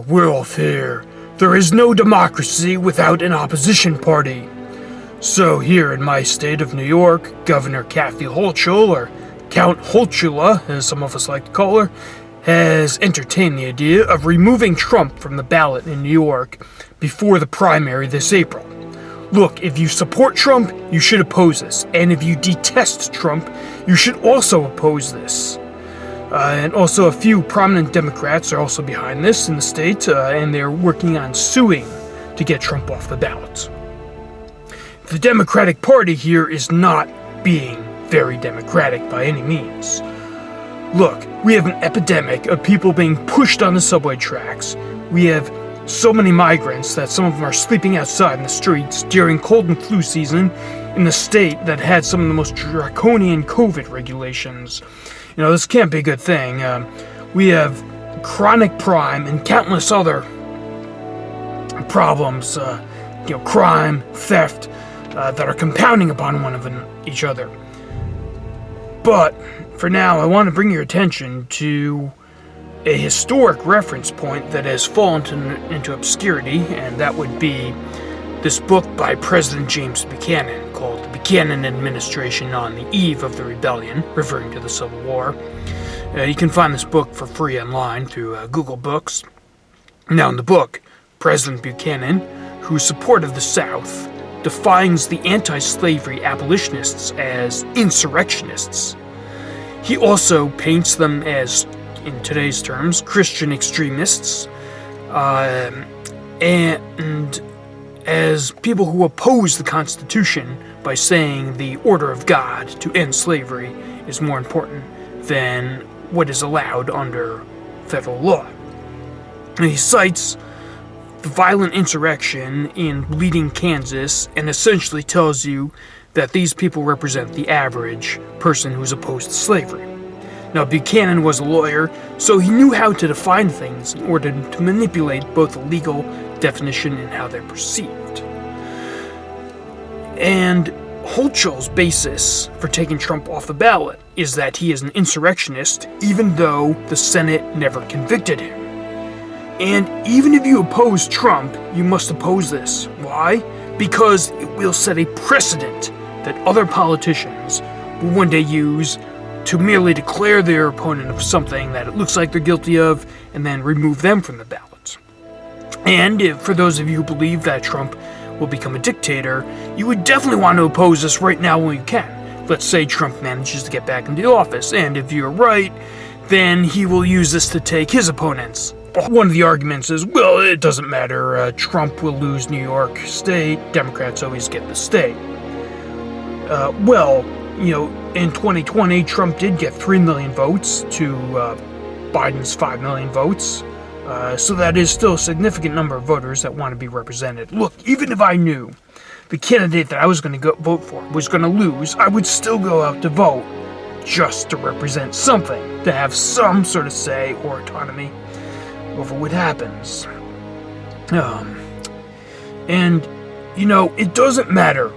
Werewolf here. There is no democracy without an opposition party. So here in my state of New York, Governor Kathy Hochul, or Count Holchula, as some of us like to call her, has entertained the idea of removing Trump from the ballot in New York before the primary this April. Look, if you support Trump, you should oppose this. And if you detest Trump, you should also oppose this. And also a few prominent Democrats are also behind this in the state, and they're working on suing to get Trump off the ballot. The Democratic Party here is not being very democratic by any means. Look, we have an epidemic of people being pushed on the subway tracks. We have so many migrants that some of them are sleeping outside in the streets during cold and flu season in the state that had some of the most draconian COVID regulations. You know, this can't be a good thing. We have chronic crime and countless other problems, crime, theft, that are compounding upon one of each other. But for now, I want to bring your attention to a historic reference point that has fallen into obscurity, and that would be this book by President James Buchanan called The Buchanan Administration on the Eve of the Rebellion, referring to the Civil War. You can find this book for free online through Google Books. Now, in the book, President Buchanan, whose support of the South, defines the anti-slavery abolitionists as insurrectionists. He also paints them as, in today's terms, Christian extremists, and as people who oppose the Constitution by saying the order of God to end slavery is more important than what is allowed under federal law. And he cites the violent insurrection in Bleeding, Kansas, and essentially tells you that these people represent the average person who's opposed to slavery. Now, Buchanan was a lawyer, so he knew how to define things in order to manipulate both the legal definition and how they're perceived. And Hochul's basis for taking Trump off the ballot is that he is an insurrectionist, even though the Senate never convicted him. And even if you oppose Trump, you must oppose this. Why? Because it will set a precedent that other politicians will one day use to merely declare their opponent of something that it looks like they're guilty of and then remove them from the ballot. And for those of you who believe that Trump will become a dictator, you would definitely want to oppose this right now when you can. Let's say Trump manages to get back into the office, and if you're right, then he will use this to take his opponents. One of the arguments is, well, it doesn't matter, Trump will lose New York State, Democrats always get the state. In 2020, Trump did get 3 million votes to Biden's 5 million votes, so that is still a significant number of voters that want to be represented. Look, even if I knew the candidate that I was going to vote for was going to lose, I would still go out to vote just to represent something, to have some sort of say or autonomy over what happens. It doesn't matter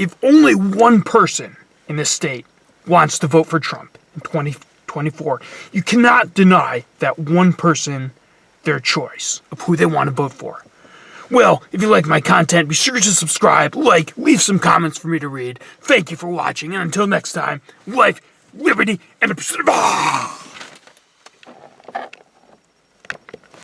if only one person in this state wants to vote for Trump in 2024, you cannot deny that one person their choice of who they want to vote for. Well, if you like my content, be sure to subscribe, like, leave some comments for me to read. Thank you for watching, and until next time, life, liberty, and the pursuit of